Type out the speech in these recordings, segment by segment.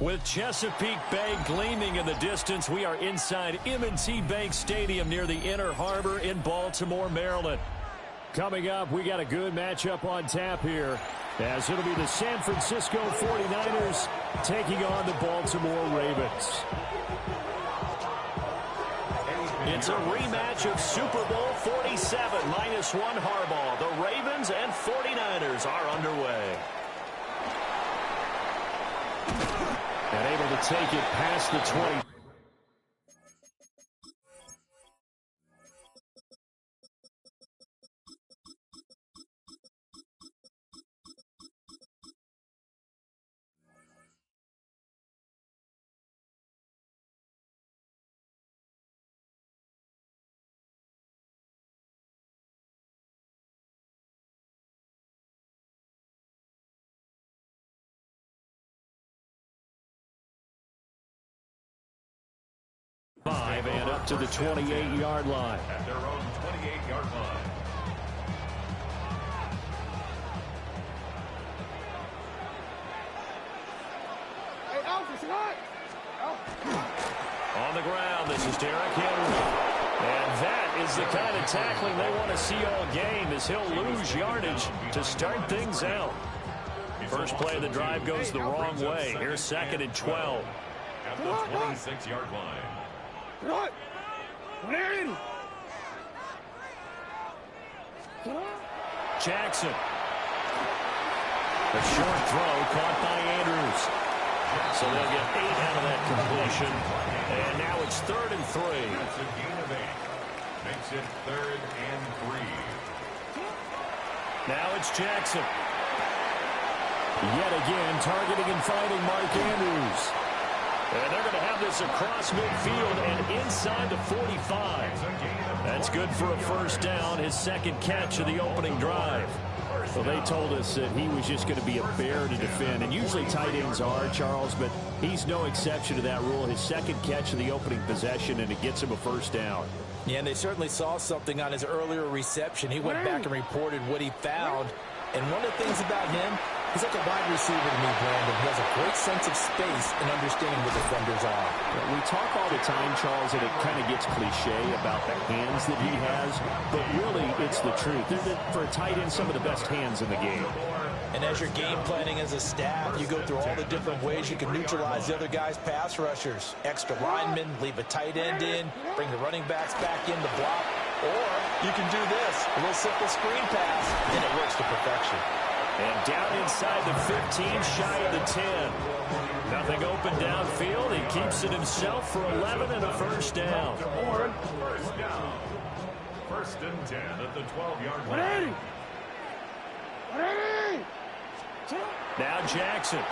With Chesapeake Bay gleaming in the distance, we are inside M&T Bank Stadium near the Inner Harbor in Baltimore, Maryland. Coming up, we got a good matchup on tap here, as it'll be the San Francisco 49ers taking on the Baltimore Ravens. It's a rematch of Super Bowl 47, -1 Harbaugh. The Ravens and 49ers are underway. And able to take it past the 20. And up to the 28-yard line. At their own 28-yard line. On the ground, this is Derrick Henry. And that is the kind of tackling they want to see all game, as he'll lose yardage to start things out. First play of the drive goes the wrong way. Here's 2nd and 12. At the 26-yard line. Jackson. A short throw caught by Andrews. So they'll get 8 out of that completion. And now it's 3rd and 3. That's a gain of 8. Makes it 3rd and 3. Now it's Jackson. Yet again, targeting and finding Mark Andrews. And they're going to have this across midfield and inside the 45. That's good for a first down, his 2nd catch of the opening drive. Well, they told us that he was just going to be a bear to defend, and usually tight ends are, Charles, but he's no exception to that rule. His 2nd catch of the opening possession, and it gets him a first down. Yeah, and they certainly saw something on his earlier reception. He went back and reported what he found, and one of the things about him, he's like a wide receiver to me, Brandon. He has a great sense of space and understanding what defenders are. We talk all the time, Charles, and it kind of gets cliche about the hands that he has, but really it's the truth. For a tight end, some of the best hands in the game. And as you're game planning as a staff, you go through all the different ways you can neutralize the other guy's pass rushers. Extra linemen, leave a tight end in, bring the running backs back in to block, or you can do this, a little simple screen pass, and it works to perfection. And down inside the 15, shy of the 10. Nothing open downfield. He keeps it himself for 11 and a first down. First down. 1st and 10 at the 12-yard line. Now Jackson.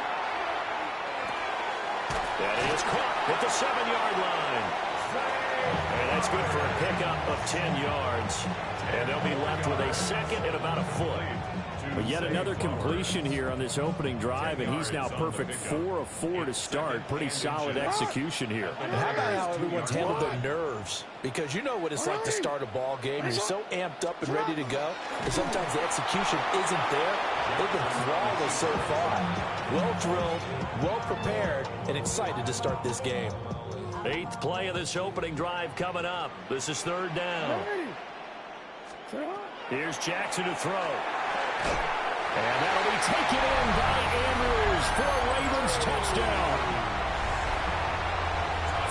That is caught at the 7-yard line. And that's good for a pickup of 10 yards. And they'll be left with a 2nd and about a foot. But yet another completion here on this opening drive, and he's now perfect 4 of 4 to start. Pretty solid execution here. And how about how everyone's handled their nerves? Because you know what it's like to start a ball game. You're so amped up and ready to go, and sometimes the execution isn't there. They've been flawless so far. Well drilled, well prepared, and excited to start this game. 8th play of this opening drive coming up. This is 3rd down. Here's Jackson to throw. And that'll be taken in by Andrews for a Ravens touchdown.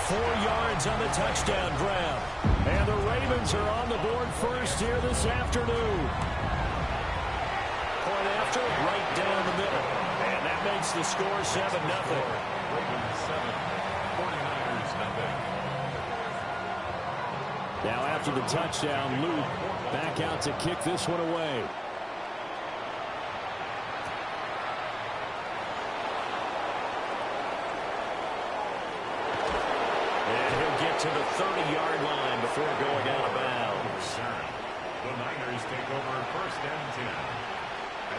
4 yards on the touchdown grab. And the Ravens are on the board first here this afternoon. Point after, right down the middle. And that makes the score 7-0. Ravens 7, 49ers nothing. Now after the touchdown, Luke back out to kick this one away. To the 30-yard line before going out of bounds. The Niners take over 1st and 10.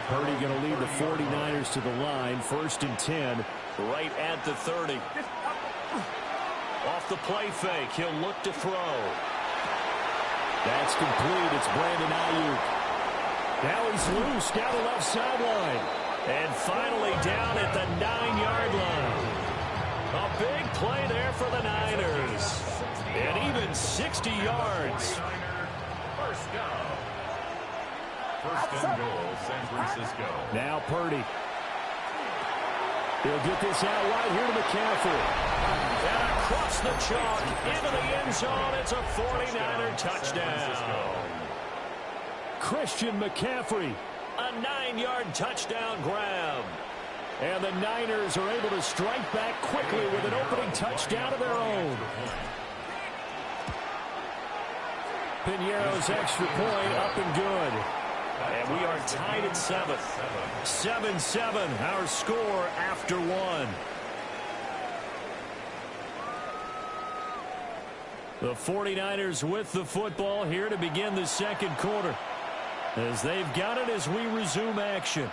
Purdy going to lead the 49ers to the line. 1st and 10, right at the 30. Off the play fake, he'll look to throw. That's complete. It's Brandon Ayuk. Now he's loose down the left sideline. And finally down at the 9-yard line. A big play there for the Niners. And even 60 yards. First down. First and goal, San Francisco. Now Purdy. He'll get this out right here to McCaffrey. And across the chalk into the end zone. It's a 49er touchdown. Christian McCaffrey. A 9-yard touchdown grab. And the Niners are able to strike back quickly with an opening touchdown of their own. Piñeiro's extra point up and good. And we are tied at 7. 7-7, our score after 1. The 49ers with the football here to begin the second quarter, as they've got it as we resume action.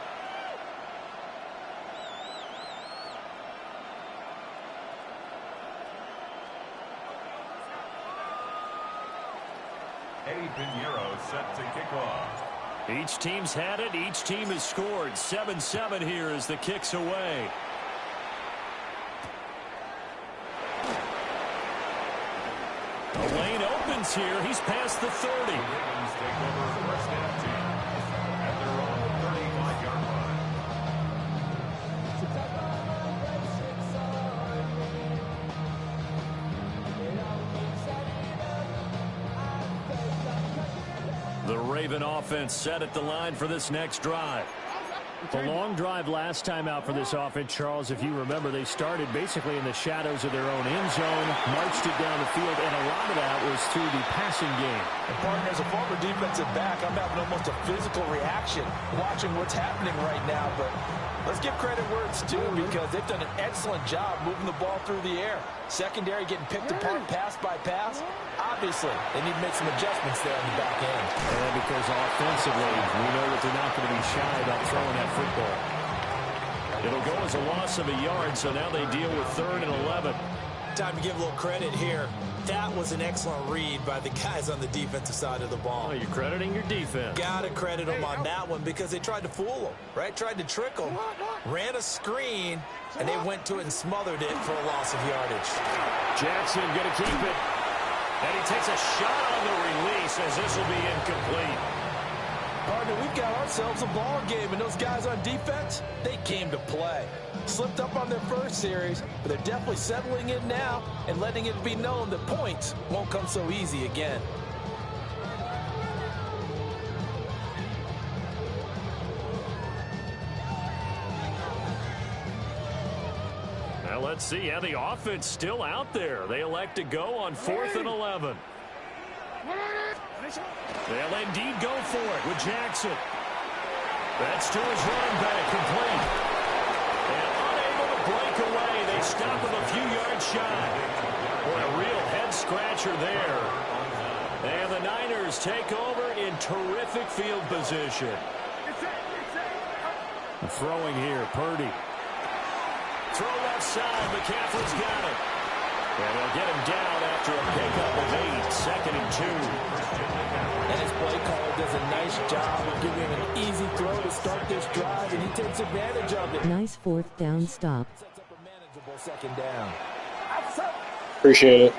Eddie Piñeiro set to kick off. Each team's had it. Each team has scored. 7-7 here as the kick's away. The lane opens here. He's past the 30. The Ravens take over first and 10 at their own 35-yard line. The Raven offense set at the line for this next drive. The long drive last time out for this offense, Charles, if you remember, they started basically in the shadows of their own end zone, marched it down the field, and a lot of that was through the passing game. And partner, as a former defensive back, I'm having almost a physical reaction watching what's happening right now. But let's give credit where it's due, because they've done an excellent job moving the ball through the air. Secondary getting picked apart pass by pass. Obviously, they need to make some adjustments there on the back end. And because offensively, we know that they're not going to be shy about throwing that football. It'll go as a loss of a yard, so now they deal with 3rd and 11. Time to give a little credit here. That was an excellent read by the guys on the defensive side of the ball. Oh, you're crediting your defense. Gotta credit them on that one, because they tried to fool them, right? Tried to trick them. Ran a screen, and they went to it and smothered it for a loss of yardage. Jackson going to keep it. And he takes a shot on the release, as this will be incomplete. Partner, we've got ourselves a ball game, and those guys on defense, they came to play. Slipped up on their first series, but they're definitely settling in now and letting it be known that points won't come so easy again. Now let's see how the offense still out there. They elect to go on 4th and 11. They'll indeed go for it with Jackson. That's to his running back, complete. And unable to break away. They stop him a few yards shy. Boy, a real head-scratcher there. And the Niners take over in terrific field position. Throwing here, Purdy. Throw left side, McCaffrey's got it. And they'll get him down after a pickup of 8, 2nd and 2. And his play caller does a nice job of giving him an easy throw to start this drive, and he takes advantage of it. Nice 4th down stop. Sets up a manageable 2nd down. Appreciate it.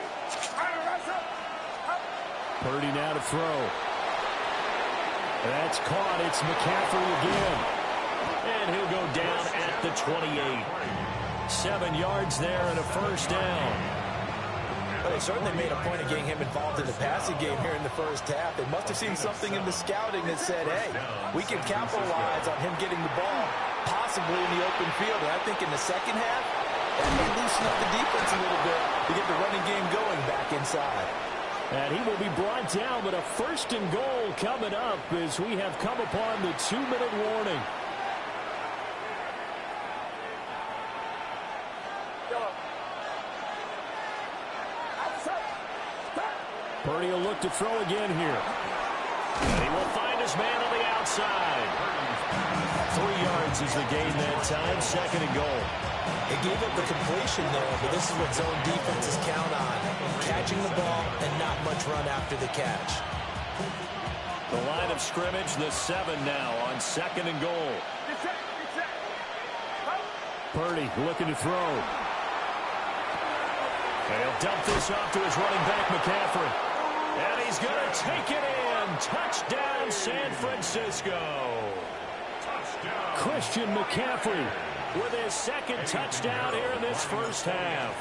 Purdy now to throw. That's caught. It's McCaffrey again. And he'll go down at the 28. 7 yards there and a first down. Well, they certainly made a point of getting him involved in the passing game here in the first half. They must have seen something in the scouting that said, hey, we can capitalize on him getting the ball, possibly in the open field. And I think in the second half, that may loosen up the defense a little bit to get the running game going back inside. And he will be brought down, but a 1st and goal coming up as we have come upon the 2-minute warning. Purdy will look to throw again here. And he will find his man on the outside. 3 yards is the gain that time. 2nd and goal. They gave up the completion there, but this is what zone defenses count on. Catching the ball and not much run after the catch. The line of scrimmage, the 7 now on 2nd and goal. And he'll dump this off to his running back, McCaffrey. And he's going to take it in. Touchdown, San Francisco. Touchdown. Christian McCaffrey with his second touchdown here in this first half.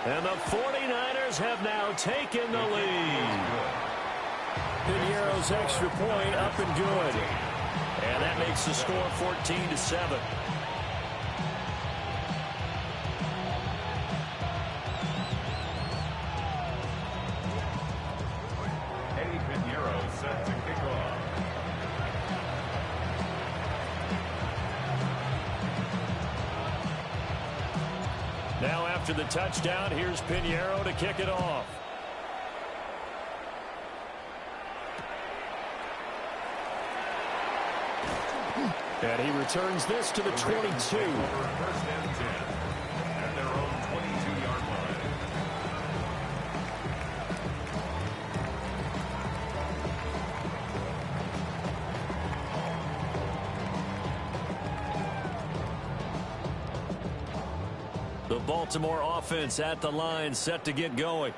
And the 49ers have now taken the lead. Piñeiro's extra point up and good. And that makes the score 14-7. Eddie Piñeiro set to kick off. Now after the touchdown, here's Piñeiro to kick it off. And he returns this to the 22. First and 10 at their own 22-yard line. The Baltimore offense at the line, set to get going.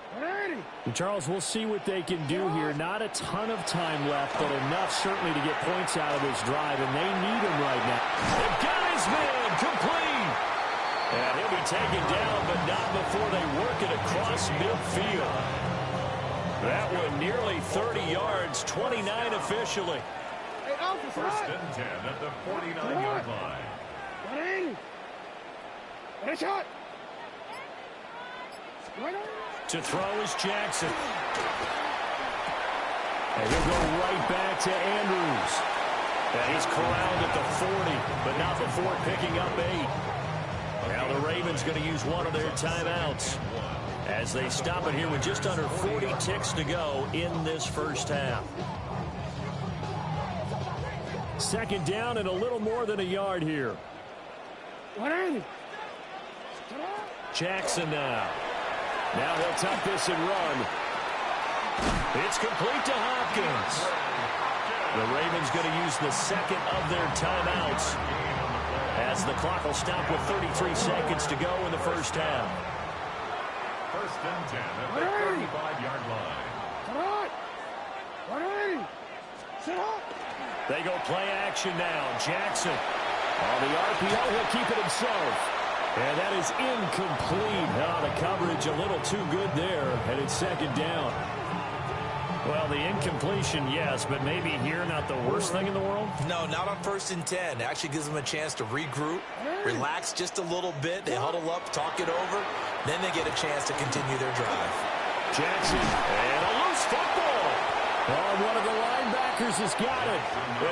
And Charles, we'll see what they can do here. Not a ton of time left, but enough certainly to get points out of this drive, and they need him right now. They've got his man complete. And he'll be taken down, but not before they work it across midfield. That one nearly 30 yards, 29 officially. First and 10 at the 49-yard line. To throw is Jackson. And he'll go right back to Andrews. And he's corralled at the 40, but not before picking up 8. Now the Ravens going to use one of their timeouts as they stop it here with just under 40 ticks to go in this first half. Second down and a little more than a yard here. Jackson now. Now he'll tuck this and run. It's complete to Hopkins. The Ravens going to use the second of their timeouts as the clock will stop with 33 seconds to go in the first half. First and 10 at the 35-yard line. They go play action now. Jackson on the RPO. He'll keep it himself. And that is incomplete. Oh, the coverage a little too good there, and it's second down. Well, the incompletion, yes, but maybe here not the worst thing in the world? No, not on first and 10. Actually gives them a chance to regroup, relax just a little bit. They huddle up, talk it over. Then they get a chance to continue their drive. Jackson, and a loose football. Oh, one of the linebackers has got it.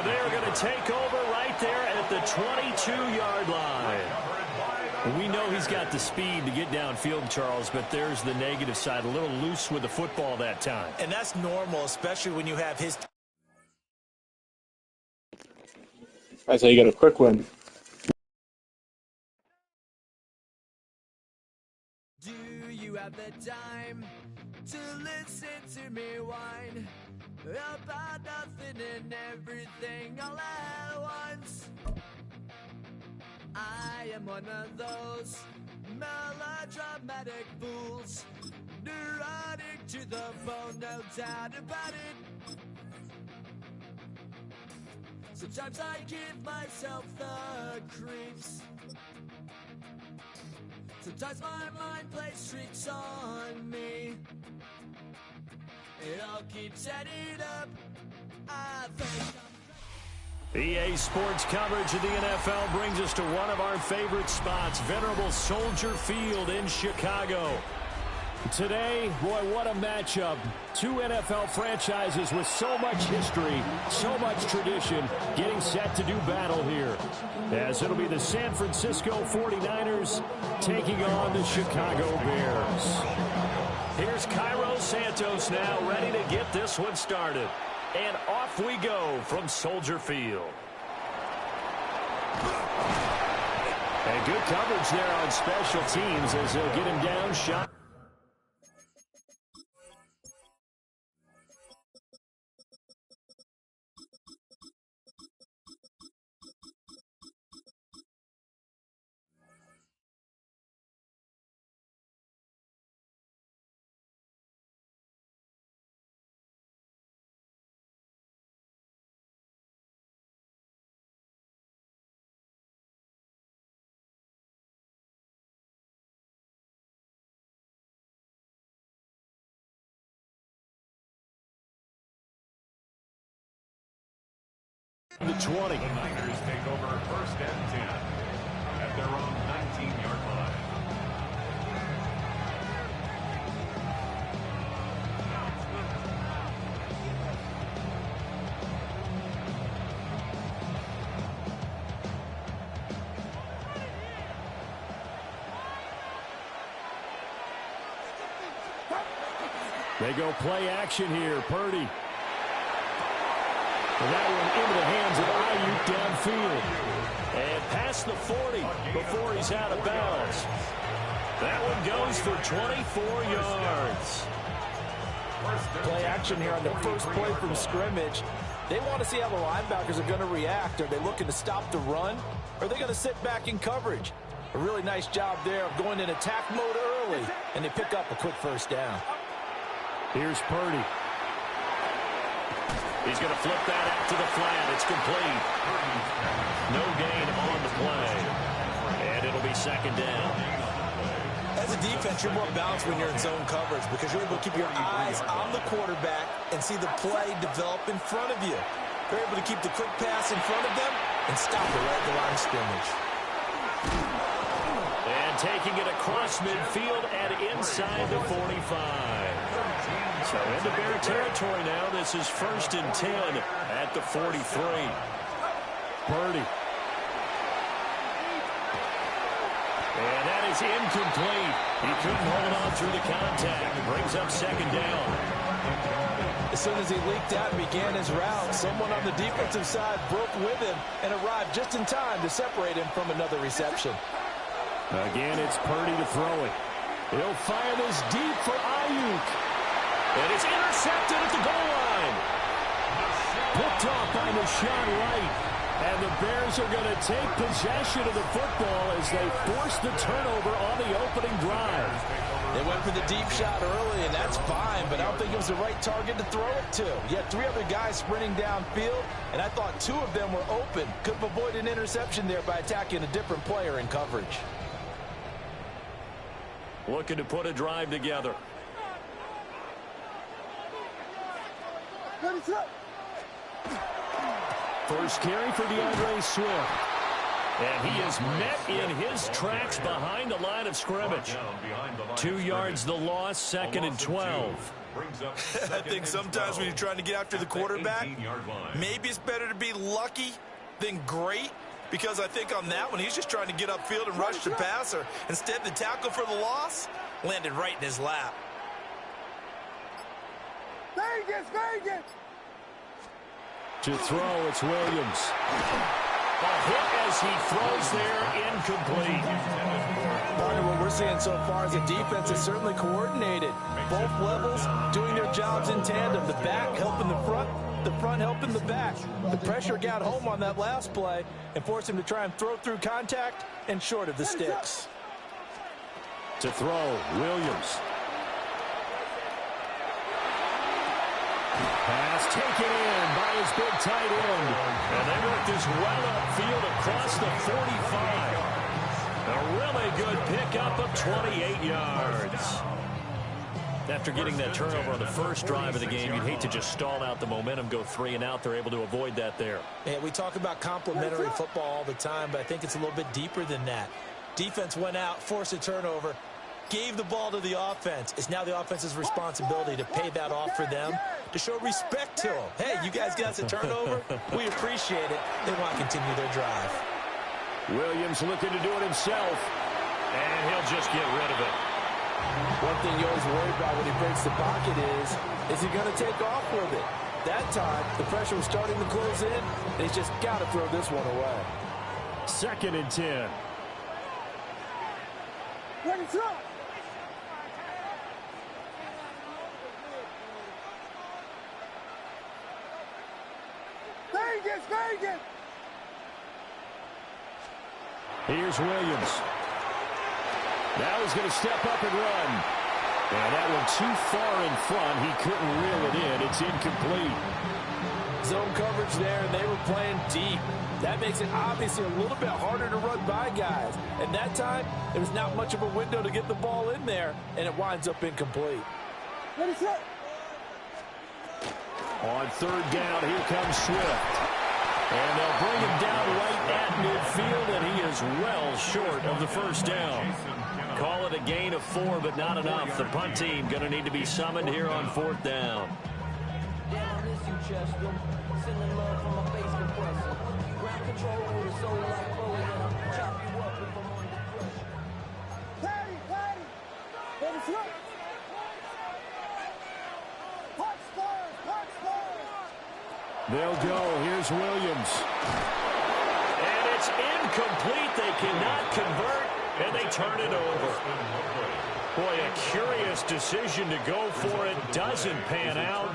And they're going to take over right there at the 22-yard line. We know he's got the speed to get downfield, Charles, but there's the negative side. A little loose with the football that time. And that's normal, especially when you have his... That's how you get a quick win. Do you have the time to listen to me whine about nothing and everything all at once? I am one of those melodramatic fools, neurotic to the bone, no doubt about it. Sometimes I give myself the creeps. Sometimes my mind plays tricks on me. It all keeps adding up. I think EA Sports coverage of the NFL brings us to one of our favorite spots, venerable Soldier Field in Chicago. Today, boy, what a matchup. Two NFL franchises with so much history, so much tradition, getting set to do battle here. As it'll be the San Francisco 49ers taking on the Chicago Bears. Here's Cairo Santos now ready to get this one started. And off we go from Soldier Field. And good coverage there on special teams as they'll get him down shot. The 20. The Niners take over first and 10 at their own 19-yard line. They go play action here. Purdy. And that one into the hands of Ayuk downfield. And past the 40 before he's out of bounds. That one goes for 24 yards. Play action here on the first play from scrimmage. They want to see how the linebackers are going to react. Are they looking to stop the run? Or are they going to sit back in coverage? A really nice job there of going in attack mode early. And they pick up a quick first down. Here's Purdy. He's going to flip that out to the flat. It's complete. No gain on the play. And it'll be second down. As a defense, you're more balanced when you're in zone coverage because you're able to keep your eyes on the quarterback and see the play develop in front of you. You're able to keep the quick pass in front of them and stop it right at the line of scrimmage. And taking it across midfield and inside the 45. So into Bear territory now. This is first and 10 at the 43. Purdy. And that is incomplete. He couldn't hold on through the contact. It brings up second down. As soon as he leaked out and began his route, someone on the defensive side broke with him and arrived just in time to separate him from another reception. Again, it's Purdy to throw it. He'll fire this deep for Ayuk. And it's intercepted at the goal line. Picked off by Deshaun Wright. And the Bears are going to take possession of the football as they force the turnover on the opening drive. They went for the deep shot early, and that's fine, but I don't think it was the right target to throw it to. You had three other guys sprinting downfield, and I thought two of them were open. Could have avoided an interception there by attacking a different player in coverage. Looking to put a drive together. First carry for DeAndre Swift. And he is met in his tracks behind the line of scrimmage. 2 yards the loss, second and 12. I think sometimes when you're trying to get after the quarterback, maybe it's better to be lucky than great. Because I think on that one, he's just trying to get upfield and rush the passer. Instead, the tackle for the loss landed right in his lap. Vegas! To throw, it's Williams. A hit as he throws there, incomplete. Partner, what we're seeing so far as a defense is certainly coordinated. Both levels doing their jobs in tandem. The back helping the front helping the back. The pressure got home on that last play and forced him to try and throw through contact and short of the sticks. To throw, Williams. Pass taken in by his big tight end. And they work this well upfield across the 45. A really good pickup of 28 yards. After getting that turnover on the first drive of the game, you'd hate to just stall out the momentum, go 3 and out. They're able to avoid that there. Yeah, we talk about complementary football all the time, but I think it's a little bit deeper than that. Defense went out, forced a turnover, gave the ball to the offense. It's now the offense's responsibility to pay that off for them, to show respect to them. Hey, you guys got us a turnover. We appreciate it. They want to continue their drive. Williams looking to do it himself, and he'll just get rid of it. One thing you always worry about when he breaks the pocket is he going to take off with it? That time, the pressure was starting to close in, and he's just got to throw this one away. Second and 10. Ready, throw! Vegas! Here's Williams. Now he's going to step up and run. And that one too far in front. He couldn't reel it in. It's incomplete. Zone coverage there, and they were playing deep. That makes it obviously a little bit harder to run by guys. And that time, there was not much of a window to get the ball in there, and it winds up incomplete. Ready, set! On third down, here comes Swift. And they'll bring him down right at midfield, and he is well short of the first down. Call it a gain of 4, but not enough. The punt team going to need to be summoned here on 4th down. They'll go. Here's Williams. And it's incomplete. They cannot convert, and they turn it over. Boy, a curious decision to go for it. Doesn't pan out.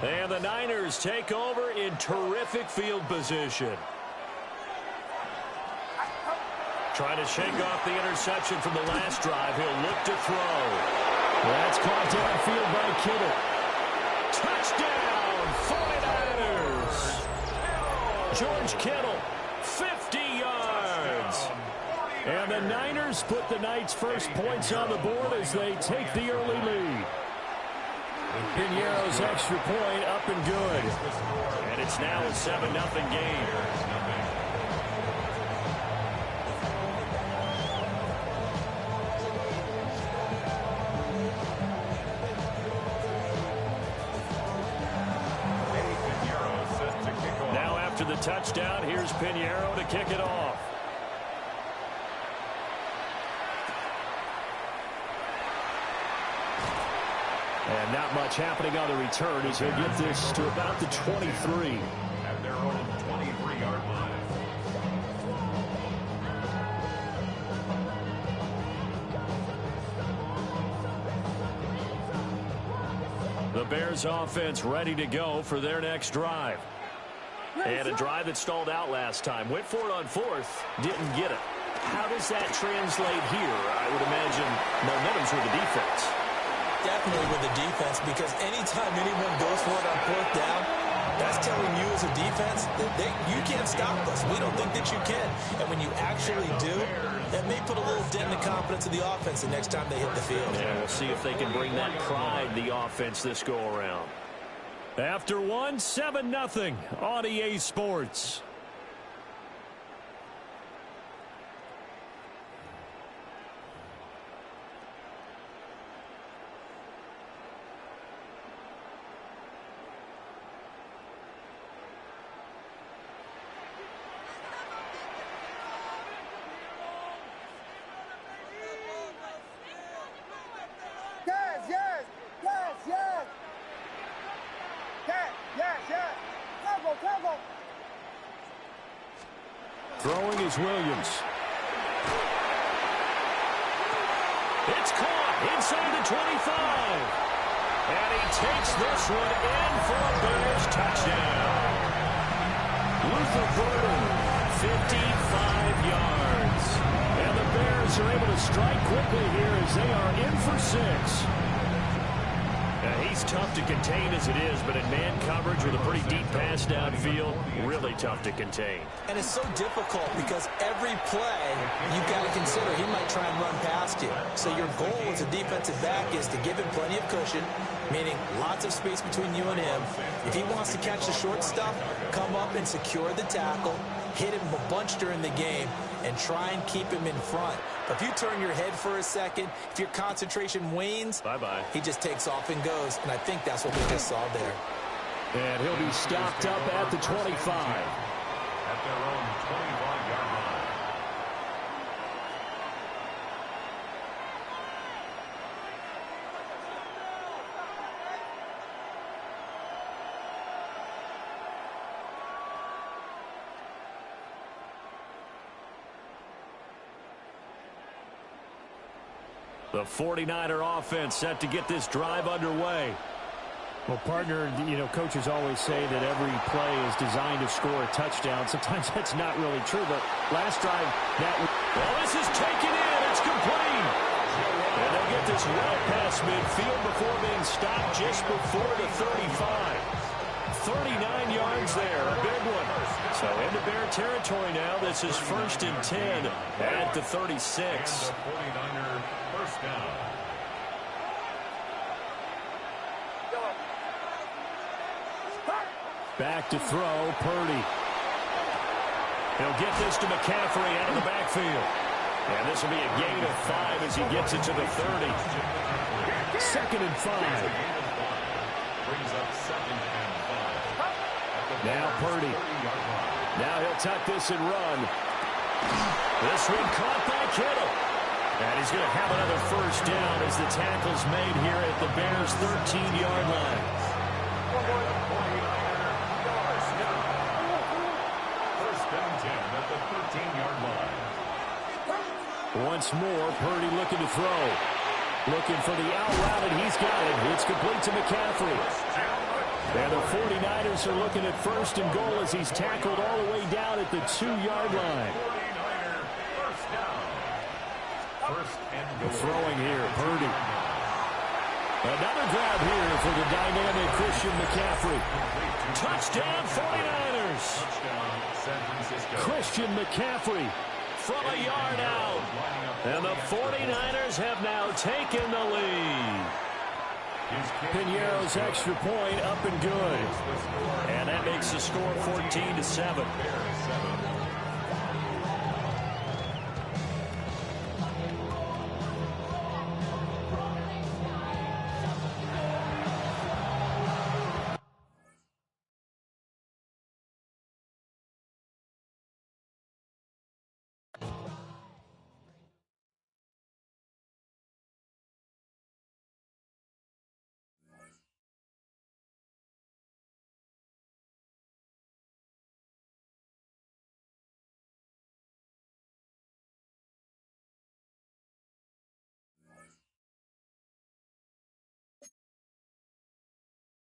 And the Niners take over in terrific field position. Trying to shake off the interception from the last drive. He'll look to throw. That's caught downfield by Kittle. Touchdown, 49ers. George Kittle, 50 yards. And the Niners put the Knights' first points on the board as they take the early lead. Piñeiro's extra point up and good. And it's now a 7-0 game. Now after the touchdown, here's Piñeiro to kick it off. And not much happening on the return as he'll get this to about the 23. At their own 23-yard line. The Bears offense ready to go for their next drive. And a drive that stalled out last time. Went for it on 4th, didn't get it. How does that translate here? I would imagine momentum's with the defense. Definitely with the defense, because anytime anyone goes for it on 4th down, that's telling you as a defense that you can't stop us. We don't think that you can. And when you actually do, that may put a little dent in the confidence of the offense the next time they hit the field. Yeah, we'll see if they can bring that pride, the offense, this go-around. After 1, 7-0 on EA Sports. Throwing is Williams. It's caught inside the 25. And he takes this one in for a Bears touchdown. Luther Burden, 55 yards. And the Bears are able to strike quickly here as they are in for 6. He's tough to contain as it is, but in man coverage with a pretty deep pass downfield, really tough to contain. And it's so difficult because every play you've got to consider he might try and run past you. So your goal as a defensive back is to give him plenty of cushion, meaning lots of space between you and him. If he wants to catch the short stuff, come up and secure the tackle, hit him a bunch during the game, and try and keep him in front. But if you turn your head for a second, if your concentration wanes, bye-bye. He just takes off and goes, and I think that's what we just saw there. And he'll be stopped up at the 25. At their own 25-yard line. The 49er offense set to get this drive underway. Well, partner, coaches always say that every play is designed to score a touchdown. Sometimes that's not really true, but last drive, well, this is taken in. It's complete. And they'll get this well past midfield before being stopped just before the 35. 39 yards there, a big one. So into Bear territory now. This is 1st and 10 at the 36. And the 49er first down. Back to throw, Purdy. He'll get this to McCaffrey out of the backfield. And this will be a gain of 5 as he gets it to the 30. 2nd and 5. Brings up 2nd and 5. Now Purdy. Now he'll tuck this and run. This one caught by Kittle. And he's going to have another first down as the tackle's made here at the Bears' 13-yard line. First and 10 at the 13-yard line. Once more, Purdy looking to throw. Looking for the out route, and he's got it. It's complete to McCaffrey. And the 49ers are looking at 1st and goal as he's tackled all the way down at the 2-yard line. Throwing here, Purdy. Another grab here for the dynamic Christian McCaffrey. Touchdown, 49ers. Christian McCaffrey from a yard out. And the 49ers have now taken the lead. Piñeiro's extra point up and good. And that makes the score 14-7.